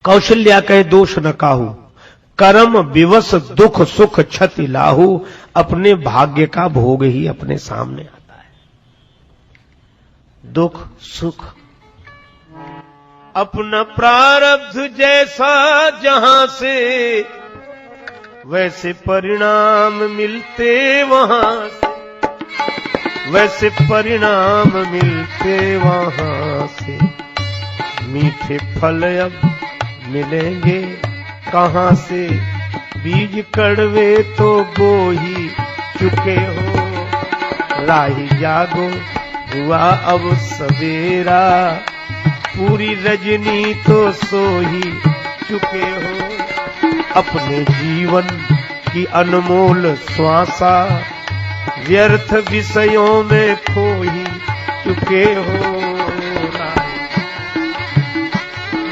कौशल्या कहे दोष न काहू, कर्म विवश दुख सुख क्षति लाहू। अपने भाग्य का भोग ही अपने सामने आता है। दुख सुख अपना प्रारब्ध जैसा जहां से वैसे परिणाम मिलते वहां से, वैसे परिणाम मिलते वहां से। मीठे फल अब मिलेंगे कहां से, बीज कड़वे तो बो ही चुके हो। राही जागो हुआ अब सवेरा, पूरी रजनी तो सो ही चुके हो। अपने जीवन की अनमोल श्वासा व्यर्थ विषयों में खो ही चुके हो।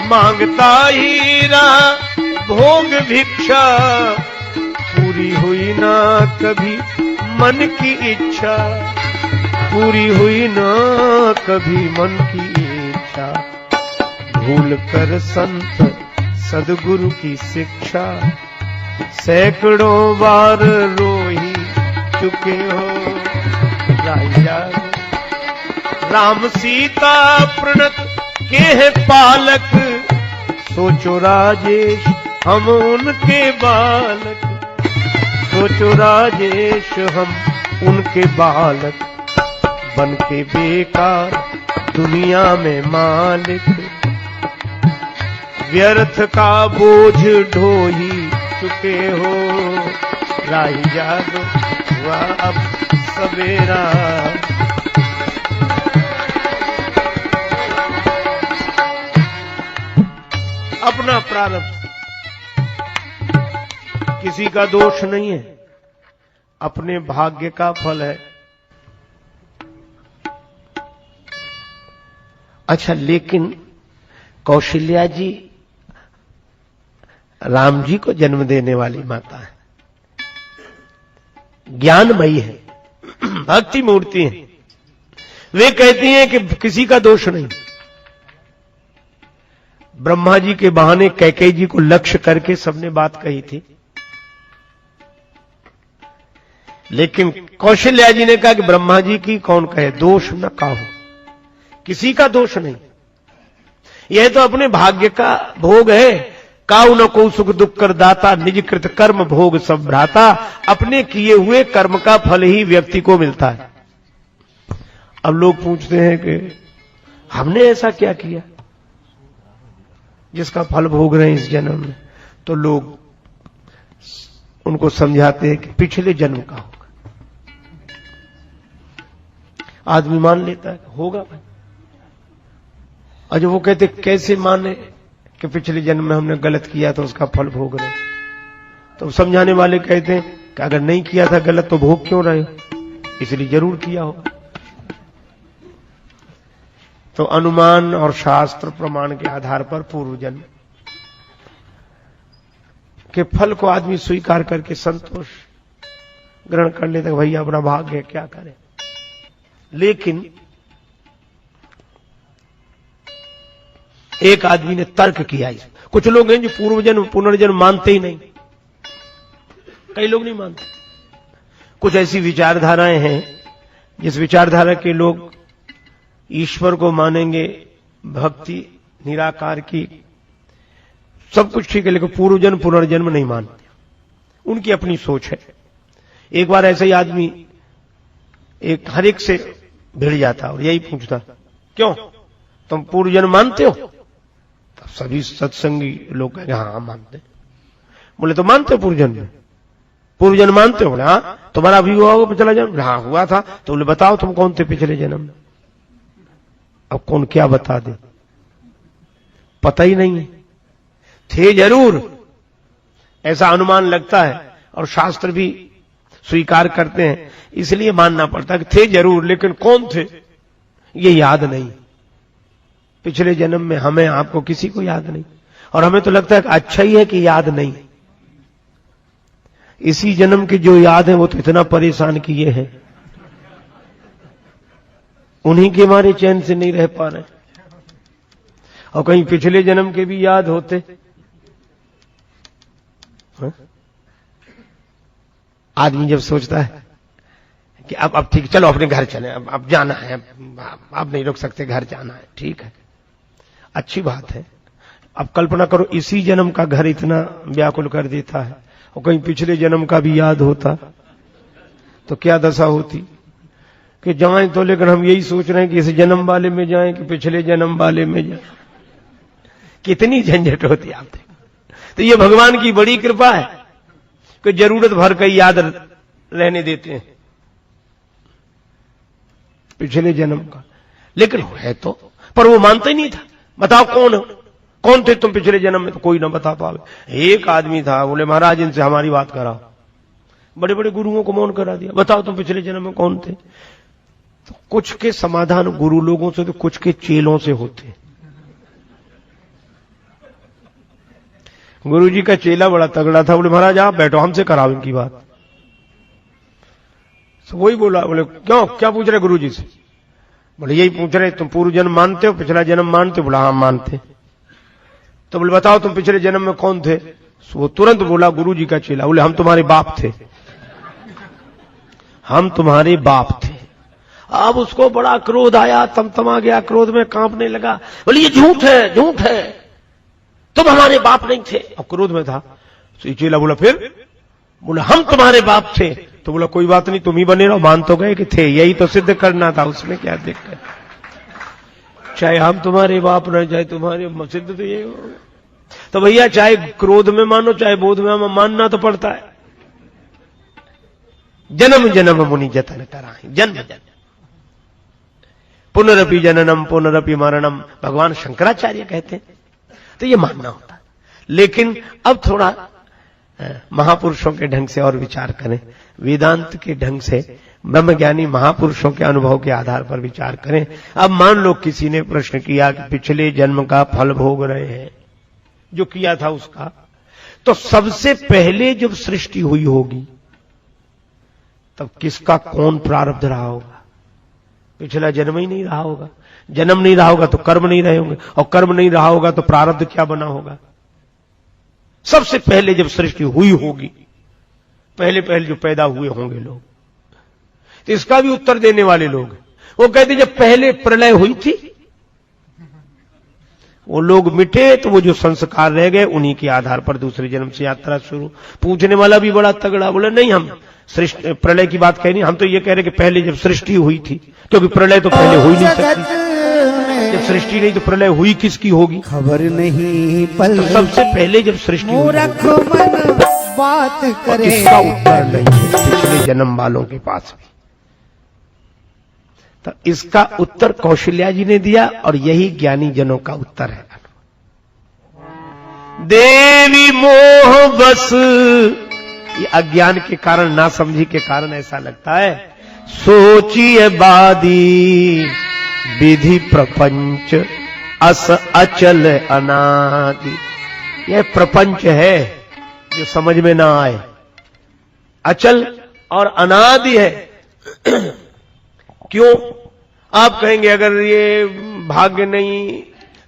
मांगता हीरा भोग भिक्षा, पूरी हुई ना कभी मन की इच्छा, पूरी हुई ना कभी मन की इच्छा। भूल कर संत सदगुरु की शिक्षा, सैकड़ों बार रो ही चुके हो। राम सीता प्रणत के हैं पालक, सोचो राजेश हम उनके बालक, सोचो राजेश हम उनके बालक। बन के बेकार दुनिया में मालिक, व्यर्थ का बोझ ढो ही चुके हो। राही जागो हुआ अब सवेरा, अपना प्रारब्ध किसी का दोष नहीं है, अपने भाग्य का फल है। अच्छा, लेकिन कौशल्या जी राम जी को जन्म देने वाली माता है, ज्ञानमयी है, भक्ति मूर्ति है। वे कहती हैं कि किसी का दोष नहीं। ब्रह्मा जी के बहाने कैकेयी जी को लक्ष्य करके सबने बात कही थी, लेकिन कौशल्या जी ने कहा कि ब्रह्मा जी की कौन कहे, दोष न काहू, किसी का दोष नहीं। यह तो अपने भाग्य का भोग है। काऊ न को सुख दुख कर दाता, निज कृत कर्म भोग सब भ्राता। अपने किए हुए कर्म का फल ही व्यक्ति को मिलता है। अब लोग पूछते हैं कि हमने ऐसा क्या किया जिसका फल भोग रहे हैं इस जन्म में, तो लोग उनको समझाते हैं कि पिछले जन्म का होगा। आदमी मान लेता है होगा भाई, और जो वो कहते कैसे माने कि पिछले जन्म में हमने गलत किया तो उसका फल भोग रहे, तो समझाने वाले कहते हैं कि अगर नहीं किया था गलत तो भोग क्यों रहे हो, इसलिए जरूर किया होगा। तो अनुमान और शास्त्र प्रमाण के आधार पर पूर्व जन्म के फल को आदमी स्वीकार करके संतोष ग्रहण कर लेते, भैया अपना भाग्य है क्या करें। लेकिन एक आदमी ने तर्क किया, कुछ लोग हैं जो पूर्व जन्म पुनर्जन्म मानते ही नहीं, कई लोग नहीं मानते। कुछ ऐसी विचारधाराएं हैं जिस विचारधारा के लोग ईश्वर को मानेंगे, भक्ति निराकार की, सब कुछ ठीक है, लेकिन पूर्व जन्म पुनर्जन्म नहीं मानते। उनकी अपनी सोच है। एक बार ऐसा ही आदमी एक हर एक से भिड़ जाता और यही पूछता, क्यों तुम पूर्व जन्म मानते हो? तो सभी सत्संगी लोग कहेंगे हाँ मानते। बोले तो मानते हो पूर्व जन्म में? पूर्व जन्म मानते हो? बोले हाँ। तुम्हारा अभी हुआ होगा पिछला जन्म? हाँ हुआ था। तो बोले बताओ तुम कौन थे पिछले जन्म में? अब कौन क्या बता दे, पता ही नहीं है। थे जरूर, ऐसा अनुमान लगता है और शास्त्र भी स्वीकार करते हैं, इसलिए मानना पड़ता है कि थे जरूर, लेकिन कौन थे ये याद नहीं। पिछले जन्म में हमें आपको किसी को याद नहीं, और हमें तो लगता है कि अच्छा ही है कि याद नहीं। इसी जन्म के जो याद है वो तो इतना परेशान किए हैं, उन्हीं के मारे चैन से नहीं रह पा रहे। और कहीं पिछले जन्म के भी याद होते। आदमी जब सोचता है कि अब ठीक, चलो अपने घर चले, अब जाना है, अब नहीं रुक सकते, घर जाना है, ठीक है, अच्छी बात है। अब कल्पना करो इसी जन्म का घर इतना व्याकुल कर देता है और कहीं पिछले जन्म का भी याद होता तो क्या दशा होती कि जाएं तो, लेकिन हम यही सोच रहे हैं कि इस जन्म वाले में जाएं कि पिछले जन्म वाले में जाएं। कितनी झंझट होती आप देखो। तो ये भगवान की बड़ी कृपा है कि जरूरत भर का याद रहने देते हैं पिछले जन्म का, लेकिन है तो, पर वो मानता ही नहीं था। बताओ कौन थे तुम पिछले जन्म में? तो कोई ना बता पावे। एक आदमी था, बोले महाराज इनसे हमारी बात कराओ। बड़े बड़े गुरुओं को मौन करा दिया, बताओ तुम पिछले जन्म में कौन थे? तो कुछ के समाधान गुरु लोगों से तो कुछ के चेलों से होते। गुरु जी का चेला बड़ा तगड़ा था, बोले महाराज आप बैठो, हमसे कराओ इनकी बात। तो वही बोला, बोले क्यों, क्या पूछ रहे गुरु जी से? बोले यही पूछ रहे तुम पूर्व जन्म मानते हो, पिछला जन्म मानते हो? बोला हाँ मानते। तो बोले बताओ तुम पिछले जन्म में कौन थे? वो तुरंत बोला गुरु जी का चेला। बोले हम तुम्हारे बाप थे, हम तुम्हारे बाप थे। अब उसको बड़ा क्रोध आया, तमतमा गया, क्रोध में कांपने लगा। बोले ये झूठ है, झूठ है, तुम हमारे बाप नहीं थे। अब क्रोध में था। तो चेला बोला फिर? बोला हम तुम्हारे बाप थे। तो बोला कोई बात नहीं, तुम ही बने रहो, मान तो गए कि थे, यही तो सिद्ध करना था, उसमें क्या दिक्कत? चाहे हम तुम्हारे बाप रहे, चाहे तुम्हारे, सिद्ध तो ये हो। तो भैया चाहे क्रोध में मानो चाहे बोध में मानना तो पड़ता है। जन्म जन्म मुनि जतन कराए, जन्म जन्म पुनरपि जननम पुनरपि मरणम, भगवान शंकराचार्य कहते हैं। तो ये मानना होता है। लेकिन अब थोड़ा महापुरुषों के ढंग से और विचार करें, वेदांत के ढंग से, ब्रह्मज्ञानी महापुरुषों के अनुभव के आधार पर विचार करें। अब मान लो किसी ने प्रश्न किया कि पिछले जन्म का फल भोग रहे हैं, जो किया था उसका, तो सबसे पहले जब सृष्टि हुई होगी तब किसका कौन प्रारब्ध रहा होगा? पिछला जन्म ही नहीं रहा होगा। जन्म नहीं रहा होगा तो कर्म नहीं रहे होंगे, और कर्म नहीं रहा होगा तो प्रारब्ध क्या बना होगा? सबसे पहले जब सृष्टि हुई होगी, पहले पहले जो पैदा हुए होंगे लोग, तो इसका भी उत्तर देने वाले लोग वो कहते जब पहले प्रलय हुई थी वो लोग मिटे, तो वो जो संस्कार रह गए उन्हीं के आधार पर दूसरे जन्म से यात्रा शुरू। पूछने वाला भी बड़ा तगड़ा, बोला नहीं हम सृष्टि प्रलय की बात कह नहीं, हम तो ये कह रहे कि पहले जब सृष्टि हुई थी, क्योंकि प्रलय तो पहले हो ही नहीं सकती। जब सृष्टि नहीं तो प्रलय हुई किसकी होगी? खबर नहीं पल तो सबसे पहले जब सृष्टि हुई बात करे, इसका उत्तर नहीं है पिछले जन्म वालों के पास भी। तो इसका उत्तर कौशल्या जी ने दिया और यही ज्ञानी जनों का उत्तर है। देवी मोह बस, ये अज्ञान के कारण, ना समझी के कारण ऐसा लगता है। सोचिए बादी विधि प्रपंच अस अचल अनादि, यह प्रपंच है जो समझ में ना आए, अचल और अनादि है। क्यों? आप कहेंगे अगर ये भाग्य नहीं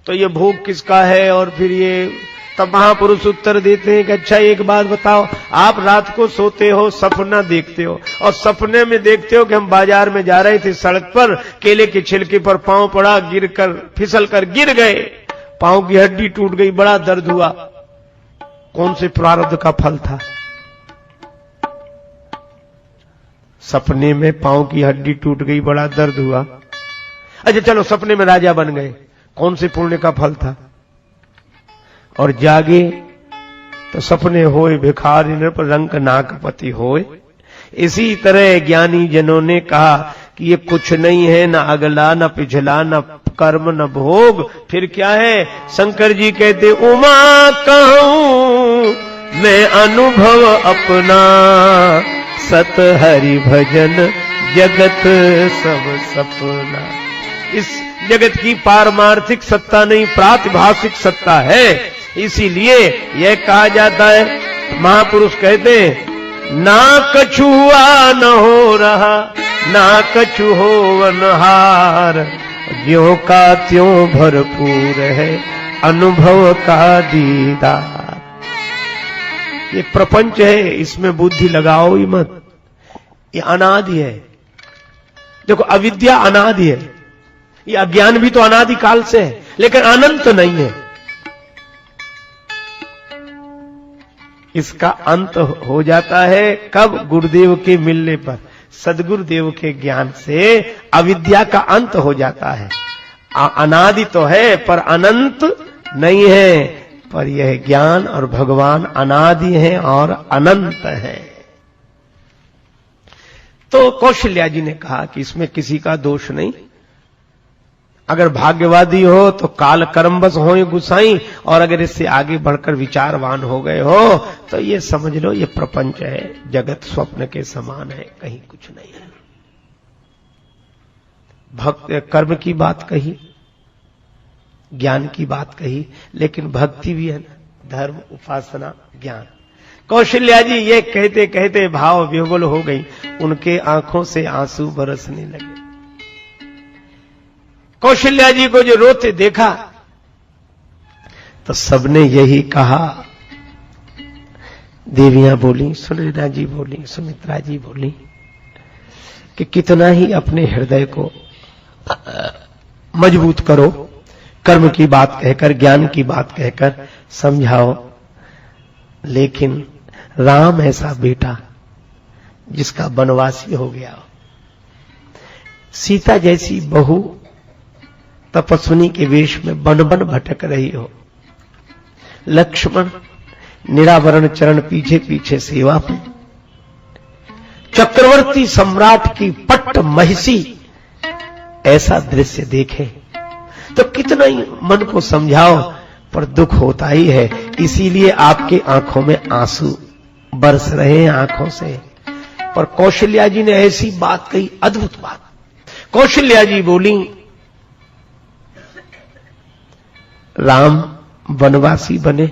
तो ये भोग किसका है? और फिर ये, तब महापुरुष उत्तर देते हैं कि अच्छा एक बात बताओ, आप रात को सोते हो, सपना देखते हो, और सपने में देखते हो कि हम बाजार में जा रहे थे, सड़क पर केले के छिलके पर पांव पड़ा, गिरकर फिसल कर गिर गए, पांव की हड्डी टूट गई, बड़ा दर्द हुआ। कौन से प्रारब्ध का फल था? सपने में पांव की हड्डी टूट गई, बड़ा दर्द हुआ। अच्छा चलो सपने में राजा बन गए, कौन से पुण्य का फल था? और जागे तो सपने होए भिखारी नृप रंक नाकपति होए। इसी तरह ज्ञानी जनों ने कहा कि ये कुछ नहीं है, ना अगला ना पिछला, ना कर्म न भोग, फिर क्या है? शंकर जी कहते उमा कहूं मैं अनुभव अपना, सत हरि भजन जगत सब सपना। इस जगत की पारमार्थिक सत्ता नहीं, प्रातिभाषिक सत्ता है। इसीलिए यह कहा जाता है, महापुरुष कहते हैं ना कछु हुआ न हो रहा, ना कछु हो वनहार, ज्यों का त्यों भरपूर है अनुभव का दीदार। ये प्रपंच है, इसमें बुद्धि लगाओ ही मत, ये अनादि है। देखो अविद्या अनादि है, ये अज्ञान भी तो अनादि काल से है, लेकिन अनंत नहीं है। इसका अंत हो जाता है कब? गुरुदेव के मिलने पर, सदगुरुदेव के ज्ञान से अविद्या का अंत हो जाता है। अनादि तो है पर अनंत नहीं है, पर यह ज्ञान और भगवान अनादि हैं और अनंत है। तो कौशल्या जी ने कहा कि इसमें किसी का दोष नहीं, अगर भाग्यवादी हो तो काल कर्मवश हो गुसाई, और अगर इससे आगे बढ़कर विचारवान हो गए हो तो ये समझ लो ये प्रपंच है, जगत स्वप्न के समान है, कहीं कुछ नहीं है। भक्त कर्म की बात कही, ज्ञान की बात कही, लेकिन भक्ति भी है ना, धर्म, उपासना, ज्ञान। कौशल्या जी ये कहते कहते भाव विह्वल हो गई, उनके आंखों से आंसू बरसने लगे। कौशल्या जी को जो रोते देखा तो सबने यही कहा, देवियां बोली, सुनीता जी बोली, सुमित्रा जी बोली कि कितना ही अपने हृदय को मजबूत करो, कर्म की बात कहकर, ज्ञान की बात कहकर समझाओ, लेकिन राम ऐसा बेटा जिसका वनवासी हो गया, सीता जैसी बहू तपस्विनी के वेश में वन वन भटक रही हो, लक्ष्मण निरावरण चरण पीछे पीछे सेवा में, चक्रवर्ती सम्राट की पट्ट महिषी ऐसा दृश्य देखे तो कितना ही मन को समझाओ, पर दुख होता ही है। इसीलिए आपके आंखों में आंसू बरस रहे हैं आंखों से। पर कौशल्या जी ने ऐसी बात कही, अद्भुत बात। कौशल्या जी बोली, राम वनवासी बने,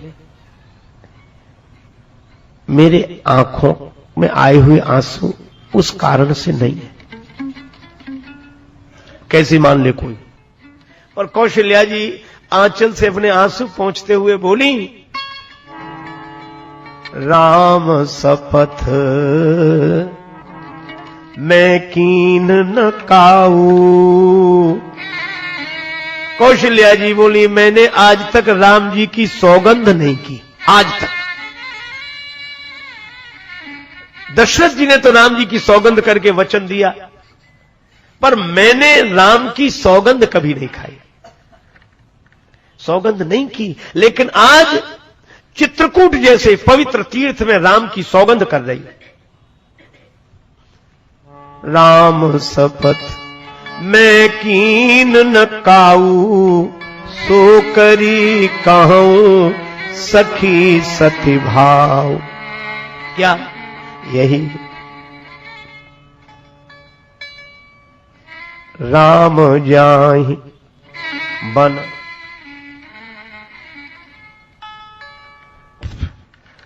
मेरे आंखों में आए हुए आंसू उस कारण से नहीं है। कैसे मान ले कोई? और कौशल्या जी आंचल से अपने आंसू पोंछते हुए बोली, राम शपथ मैं कीन न काऊ। कौशल्या जी बोली, मैंने आज तक राम जी की सौगंध नहीं की, आज तक। दशरथ जी ने तो राम जी की सौगंध करके वचन दिया, पर मैंने राम की सौगंध कभी नहीं खाई, सौगंध नहीं की। लेकिन आज चित्रकूट जैसे पवित्र तीर्थ में राम की सौगंध कर रही है। राम शपथ मैं कीन न काऊ, सो करी कहूं सखी सति भाव। क्या यही राम जाहि बन,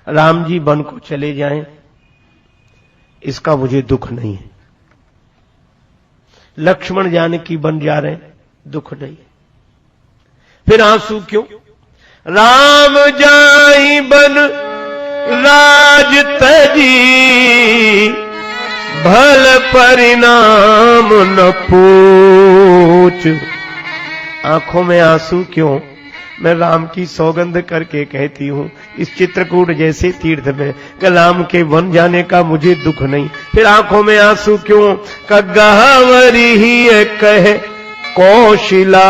राम जी वन को चले जाएं, इसका मुझे दुख नहीं है। लक्ष्मण जानकी बन जा रहे हैं, दुख नहीं है। फिर आंसू क्यों? राम जाई बन राज तजी, भल परिणाम न पूछ। आंखों में आंसू क्यों? मैं राम की सौगंध करके कहती हूं, इस चित्रकूट जैसे तीर्थ में राम के वन जाने का मुझे दुख नहीं। फिर आंखों में आंसू क्यों? गहवरी ही कहे कौशिला,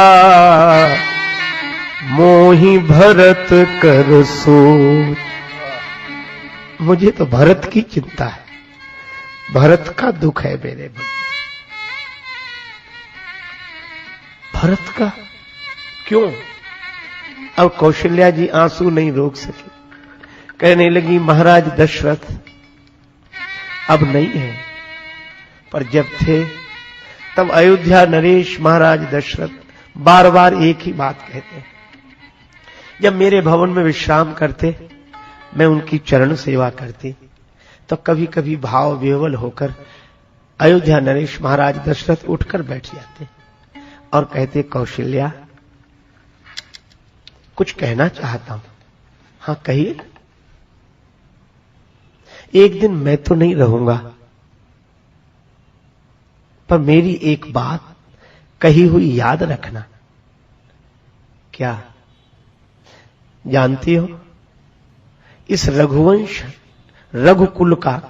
मोही भरत कर सोच। मुझे तो भरत की चिंता है, भरत का दुख है मेरे मन में। भरत का क्यों? अब कौशल्या जी आंसू नहीं रोक सकी, कहने लगी, महाराज दशरथ अब नहीं है, पर जब थे तब अयोध्या नरेश महाराज दशरथ बार बार एक ही बात कहते हैं। जब मेरे भवन में विश्राम करते, मैं उनकी चरण सेवा करती, तो कभी कभी भाव विह्वल होकर अयोध्या नरेश महाराज दशरथ उठकर बैठ जाते और कहते, कौशल्या कुछ कहना चाहता हूं। हां कहिए। एक दिन मैं तो नहीं रहूंगा, पर मेरी एक बात कही हुई याद रखना। क्या? जानती हो इस रघुवंश रघुकुल का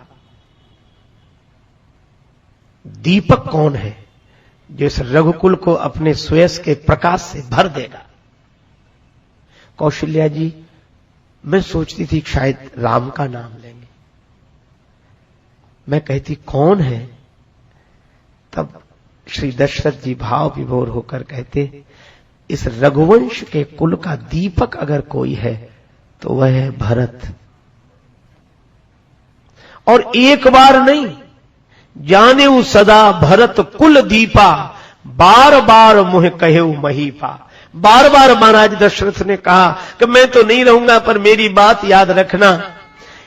दीपक कौन है जो इस रघुकुल को अपने श्वेस के प्रकाश से भर देगा? कौशल्या जी, मैं सोचती थी शायद राम का नाम लेंगे। मैं कहती कौन है? तब श्री दशरथ जी भाव विभोर होकर कहते, इस रघुवंश के कुल का दीपक अगर कोई है तो वह है भरत। और एक बार नहीं, जानेऊ सदा भरत कुल दीपा, बार बार मुह कहेऊ महीपा। बार बार महाराज दशरथ ने कहा कि मैं तो नहीं रहूंगा, पर मेरी बात याद रखना।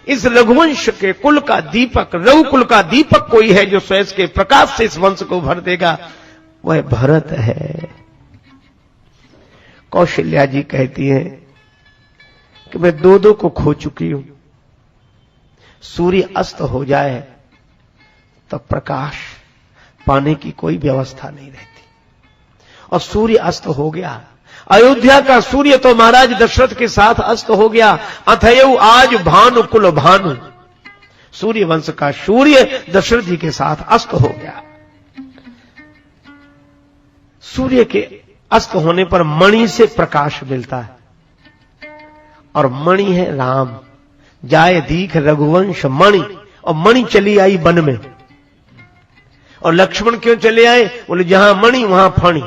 इस रघुवंश के कुल का दीपक, रघुकुल का दीपक कोई है जो स्वयं के प्रकाश से इस वंश को भर देगा, वह भरत है। कौशल्या जी कहती हैं कि मैं दो को खो चुकी हूं। सूर्य अस्त हो जाए तब प्रकाश पाने की कोई व्यवस्था नहीं रहती, और सूर्य अस्त हो गया। अयोध्या का सूर्य तो महाराज दशरथ के साथ अस्त हो गया। अथयऊ आज भानु कुल भानु, सूर्य वंश का सूर्य दशरथ जी के साथ अस्त हो गया। सूर्य के अस्त होने पर मणि से प्रकाश मिलता है, और मणि है राम। जाए दीख रघुवंश मणि, और मणि चली आई वन में। और लक्ष्मण क्यों चले आए? बोले जहां मणि वहां फणी।